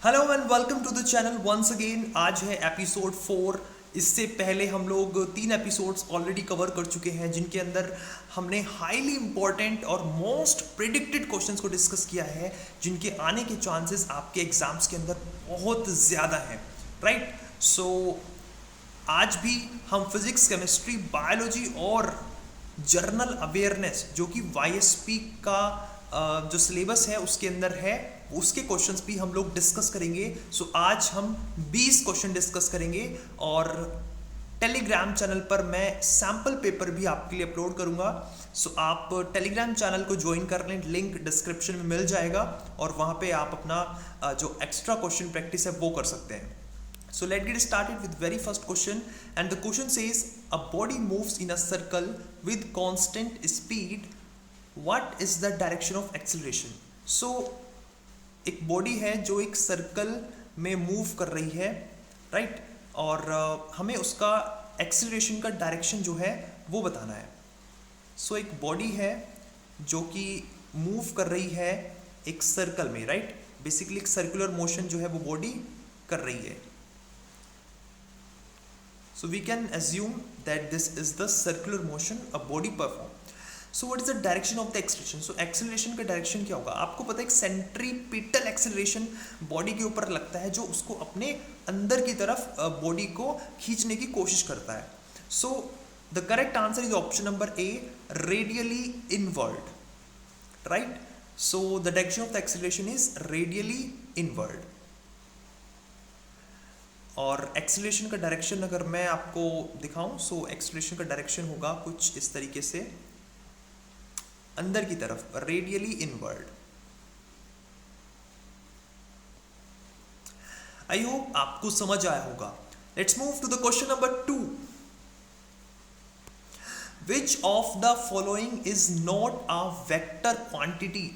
Hello and welcome to the channel once again. आज है episode 4। इससे पहले हम लोग 3 एपिसोड्स ऑलरेडी कवर कर चुके हैं जिनके अंदर हमने हाईली इंपॉर्टेंट और मोस्ट प्रिडिक्टेड क्वेश्चंस को डिस्कस किया है, जिनके आने के चांसेस आपके एग्जाम्स के अंदर बहुत ज़्यादा हैं, राइट। सो आज भी हम फिजिक्स, केमिस्ट्री, बायोलॉजी और जर्नल अवेयरनेस, जो कि वाईएसपी का जो सिलेबस है उसके अंदर है, उसके क्वेश्चंस भी हम लोग डिस्कस करेंगे। सो आज हम 20 क्वेश्चन डिस्कस करेंगे और टेलीग्राम चैनल पर मैं सैम्पल पेपर भी आपके लिए अपलोड करूंगा। सो आप टेलीग्राम चैनल को ज्वाइन कर लें, लिंक डिस्क्रिप्शन में मिल जाएगा और वहाँ पे आप अपना जो एक्स्ट्रा क्वेश्चन प्रैक्टिस है वो कर सकते हैं। So let's get started with very first question, and the question says a body moves in a circle with constant speed. What is the direction of acceleration? So एक body है जो एक circle में मूव कर रही है, right, और हमें उसका एक्सीलरेशन का डायरेक्शन जो है वो बताना है। सो एक बॉडी है जो कि मूव कर रही है एक सर्कल में, राइट। बेसिकली एक सर्कुलर मोशन जो है वो बॉडी कर रही है। So we can assume that this is the circular motion a body perform. So what is the direction of the acceleration? So acceleration का डायरेक्शन क्या होगा? आपको पता है, एक सेंट्रीपिटल एक्सेलरेशन बॉडी के ऊपर लगता है जो उसको अपने अंदर की तरफ बॉडी को खींचने की कोशिश करता है। So the correct answer is option number A, radially inward, right? So the direction of the acceleration is radially inward. और एक्सीलरेशन का डायरेक्शन अगर मैं आपको दिखाऊं, सो एक्सीलरेशन का डायरेक्शन होगा कुछ इस तरीके से, अंदर की तरफ, रेडियली इनवर्ड। आई होप आपको समझ आया होगा। Let's move to the question number 2। Which of the following is not a vector quantity?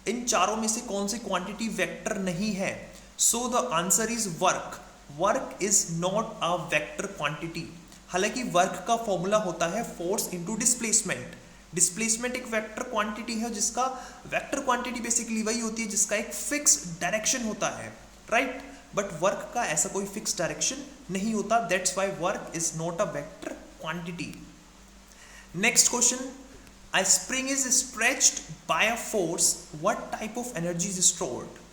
इन चारों में से कौन सी क्वांटिटी वेक्टर नहीं है? So the answer is work. Work is not a vector quantity. हालांकि वर्क का फॉर्मूला होता है फोर्स इनटू डिस्प्लेसमेंट। डिस्प्लेसमेंट एक वेक्टर क्वांटिटी है, जिसका वेक्टर क्वांटिटी बेसिकली वही होती है जिसका एक फिक्स डायरेक्शन होता है, राइट। बट वर्क का ऐसा कोई फिक्स डायरेक्शन नहीं होता, that's why work is not a vector quantity. Next question, a spring is stretched by a force, what type of energy is stored?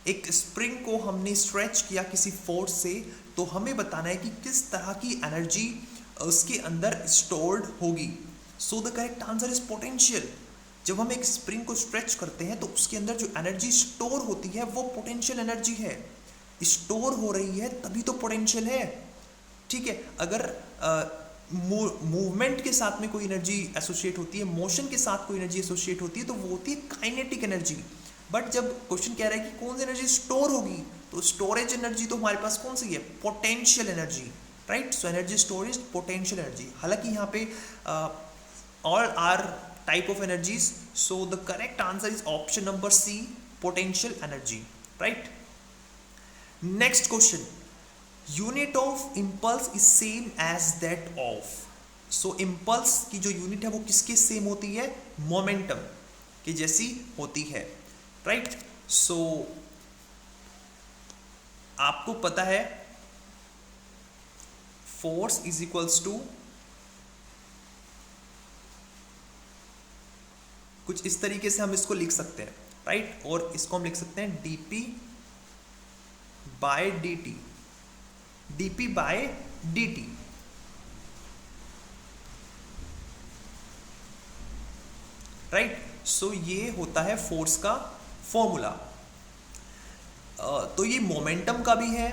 एक स्प्रिंग को हमने स्ट्रेच किया किसी फोर्स से, तो हमें बताना है कि किस तरह की एनर्जी उसके अंदर स्टोर्ड होगी। सो the correct answer is potential. जब हम एक स्प्रिंग को स्ट्रेच करते हैं तो उसके अंदर जो एनर्जी स्टोर होती है वो पोटेंशियल एनर्जी है। स्टोर हो रही है तभी तो पोटेंशियल है, ठीक है। अगर मूवमेंट के साथ में कोई एनर्जी एसोसिएट होती है, मोशन के साथ कोई एनर्जी एसोसिएट होती है, तो वो होती है काइनेटिक एनर्जी। बट जब क्वेश्चन कह रहा है कि कौन सी एनर्जी स्टोर होगी, तो स्टोरेज एनर्जी तो हमारे पास कौन सी है? Potential energy, right. So energy storage, potential energy. हालांकि यहाँ पे all are type of energies, so the correct answer is option number C, potential energy, right. Next question, unit of impulse is same as that of. सो impulse की जो unit है वो किसके same होती है? मोमेंटम की जैसी होती है, राइट। सो आपको पता है फोर्स इज इक्वल्स टू, कुछ इस तरीके से हम इसको लिख सकते हैं, राइट। और इसको हम लिख सकते हैं dp by dt, dp by dt, right. So ये होता है फोर्स का फॉर्मूला। तो ये मोमेंटम का भी है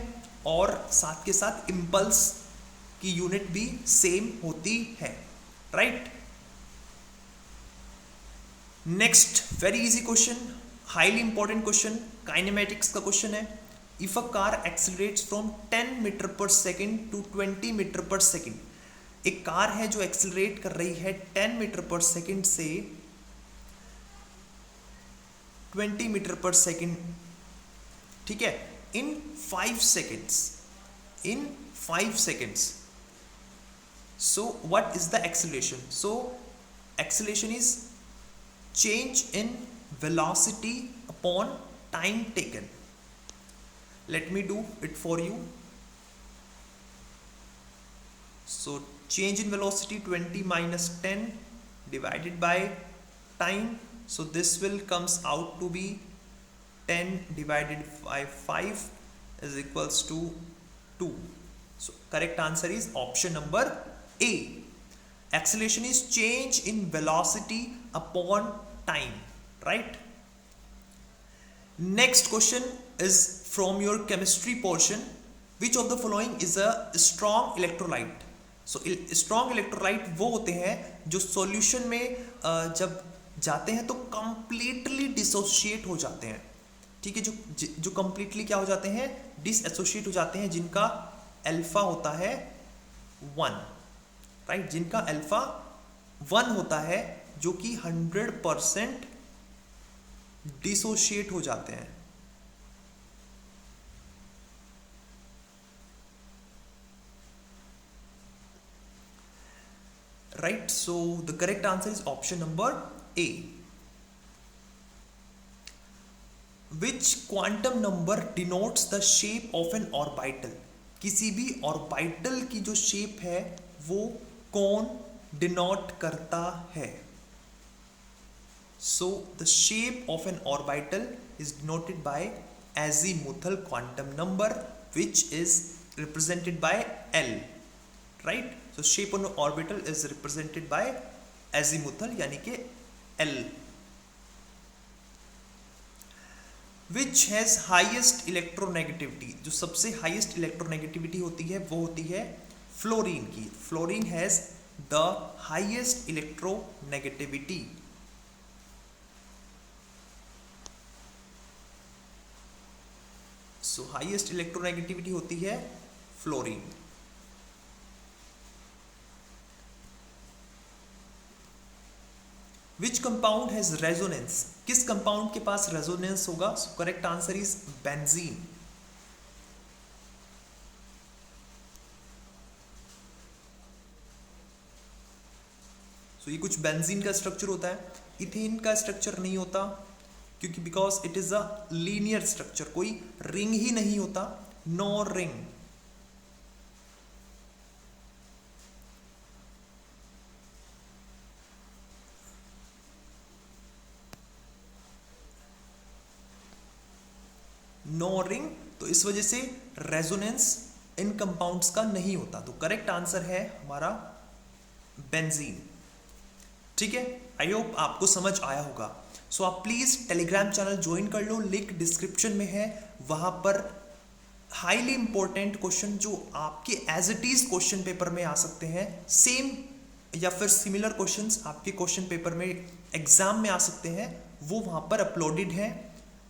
और साथ के साथ इम्पल्स की यूनिट भी सेम होती है, right. Next very easy question, highly important question, kinematics का क्वेश्चन है। If a car accelerates from 10 metre per second to 20 metre per second, एक कार है जो एक्सिलरेट कर रही है 10 मीटर पर सेकेंड से 20 मीटर पर सेकेंड, ठीक है, इन 5 seconds, in 5 seconds. So what is the acceleration? So acceleration is change in velocity upon time taken. let me do it for you. So change in velocity 20 minus 10 divided by time, so this will comes out to be 10 divided by 5 is equals to 2. So correct answer is option number A. Acceleration is change in velocity upon time, right? Next question is from your chemistry portion. Which of the following is a strong electrolyte? So strong electrolyte वो होते हैं जो solution में जब जाते हैं तो completely dissociate हो जाते हैं, ठीक है, जो कंप्लीटली क्या हो जाते हैं, डिसएसोशिएट हो जाते हैं, जिनका अल्फा होता है 1, राइट, जिनका अल्फा 1 होता है, जो कि 100% डिसोशिएट हो जाते हैं। Right, so the correct answer is option number A. Which quantum number denotes the shape of an orbital? किसी भी ऑर्बिटल की जो शेप है वो कौन डिनोट करता है? So the shape of an orbital is denoted by azimuthal quantum number, which is represented by L, right? So shape on an orbital is represented by azimuthal यानी कि L. Which has highest electronegativity? जो सबसे highest electronegativity होती है वो होती है fluorine की. Fluorine has the highest electronegativity. So highest electronegativity होती है fluorine. Which compound has resonance? किस कंपाउंड के पास रेजोनेंस होगा? So correct answer is benzene. So ये कुछ बेंजीन का स्ट्रक्चर होता है, इथेन का स्ट्रक्चर नहीं होता, क्योंकि because it is a linear structure, कोई रिंग ही नहीं होता, नो रिंग. नो रिंग, तो इस वजह से रेजोनेंस इन कंपाउंड्स का नहीं होता. तो करेक्ट आंसर है हमारा बेंजीन. ठीक है, आई होप आपको समझ आया होगा. सो आप प्लीज टेलीग्राम चैनल ज्वाइन कर लो, लिंक डिस्क्रिप्शन में है. वहां पर हाईली इंपॉर्टेंट क्वेश्चन जो आपके as it is question paper में आ सकते हैं, सेम या फिर सिमिलर क्वेश्चंस आपके क्वेश्चन पेपर में एग्जाम में आ सकते हैं, वो वहां पर अपलोडेड है.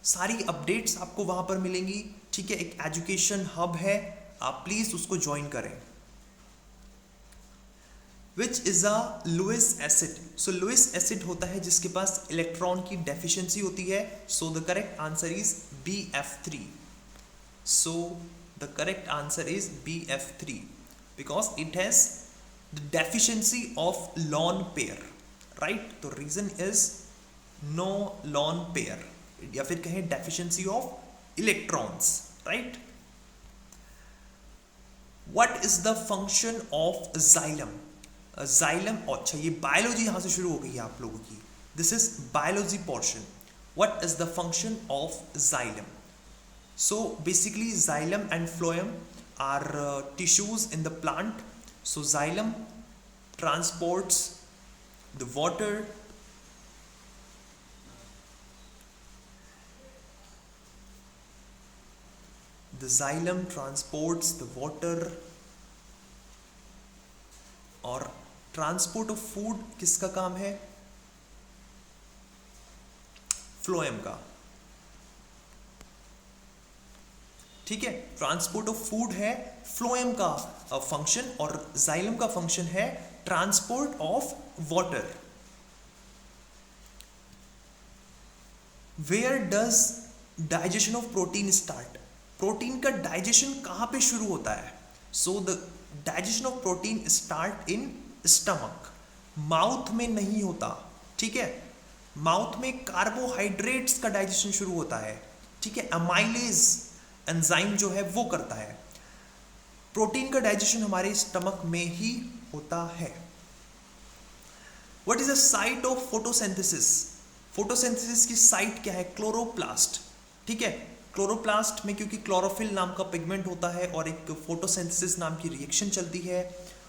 सारी अपडेट्स आपको वहां पर मिलेंगी. ठीक है, एक एजुकेशन हब है, आप प्लीज उसको ज्वाइन करें. Which is a Lewis acid? So Lewis acid होता है जिसके पास इलेक्ट्रॉन की डेफिशिएंसी होती है. So the correct answer is BF3. So the correct answer is BF3 because it has the deficiency of lone pair, right. तो reason is no lone pair, या फिर कहें deficiency of electrons, right. What is the function of xylem? Xylem, अच्छा ये biology यहां से शुरू हो गई है आप लोगों की. This is biology portion. What is the function of xylem? So basically xylem and phloem are tissues in the plant. So xylem transports the water, the xylem transports the water. और ट्रांसपोर्ट ऑफ फूड किसका काम है? Phloem का. ठीक है, transport of food है phloem का function, और जाइलम का फंक्शन है transport of water. Where does digestion of protein start? Protein का डाइजेशन कहां पे शुरू होता है? So the digestion of protein start in stomach. Mouth में नहीं होता. ठीक है, माउथ में कार्बोहाइड्रेट्स का डाइजेशन शुरू होता है. ठीक है, अमाइलेज एंजाइम जो है वो करता है। प्रोटीन का डाइजेशन हमारे स्टमक में ही होता है। What is the site of photosynthesis? Photosynthesis की साइट क्या है? क्लोरोप्लास्ट। ठीक है, क्लोरोप्लास्ट में क्योंकि क्लोरोफिल नाम का पिगमेंट होता है और एक फोटोसिंथेसिस नाम की रिएक्शन चलती है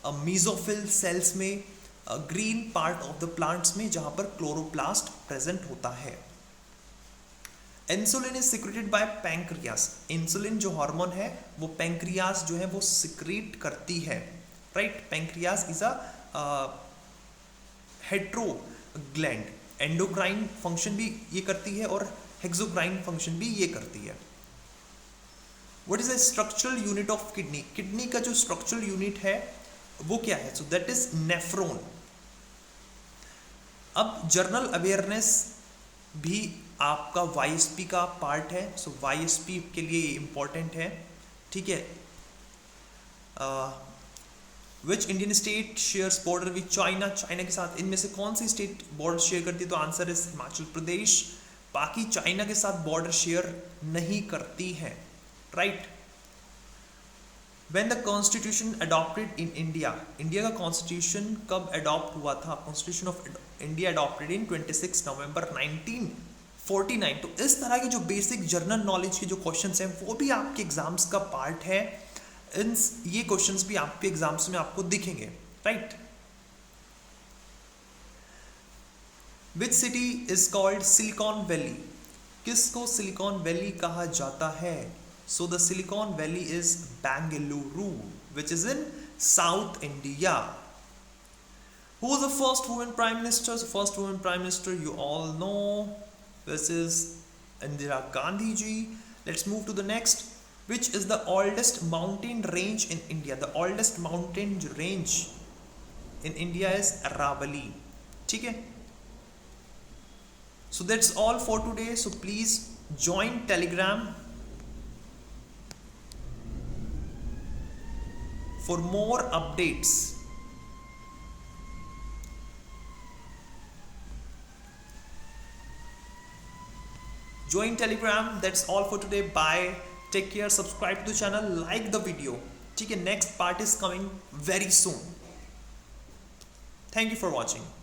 मीजोफिल सेल्स में, green part of the plants में, जहां पर क्लोरोप्लास्ट प्रेजेंट होता है। Insulin is secreted by pancreas. Insulin जो हार्मोन है वो पैंक्रियास जो है वो सिक्रेट करती है, right. Pancreas is a hetero gland, endocrine function भी ये करती है और हेक्सोक्राइन फंक्शन भी ये करती है। What is the structural unit of kidney? Kidney का जो स्ट्रक्चरल यूनिट है वो क्या है? So that is nephron. अब जर्नल अवेयरनेस भी आपका वाईएसपी का पार्ट है, सो वाईएसपी के लिए इंपॉर्टेंट है, ठीक है। Which Indian state shares border with China? China के साथ इनमें से कौन सी स्टेट बॉर्डर शेयर करती है? तो आंसर इज हिमाचल प्रदेश। बाकी चाइना के साथ बॉर्डर शेयर नहीं करती है, right. When the constitution adopted in India, India का कॉन्स्टिट्यूशन कब अडॉप्ट हुआ था? Constitution of India adopted in 26 नवंबर 1949। तो इस तरह के जो बेसिक जनरल नॉलेज के जो क्वेश्चंस हैं वो भी आपके एग्जाम्स का पार्ट है। ये क्वेश्चंस भी आपके एग्जाम्स में आपको दिखेंगे, right. Which city is called silicon valley? किसको सिलिकॉन वैली कहा जाता है? So the Silicon Valley is Bangalore, which is in South India. Who was the first woman prime minister? So first woman prime minister you all know, this is Indira Gandhi ji. Let's move to the next. Which is the oldest mountain range in India? The oldest mountain range in India is Aravalli. ठीक है? So that's all for today. So please join Telegram for more updates. Join Telegram. That's all for today. Bye. Take care. Subscribe to the channel. Like the video. ठीक है, next part is coming very soon. Thank you for watching.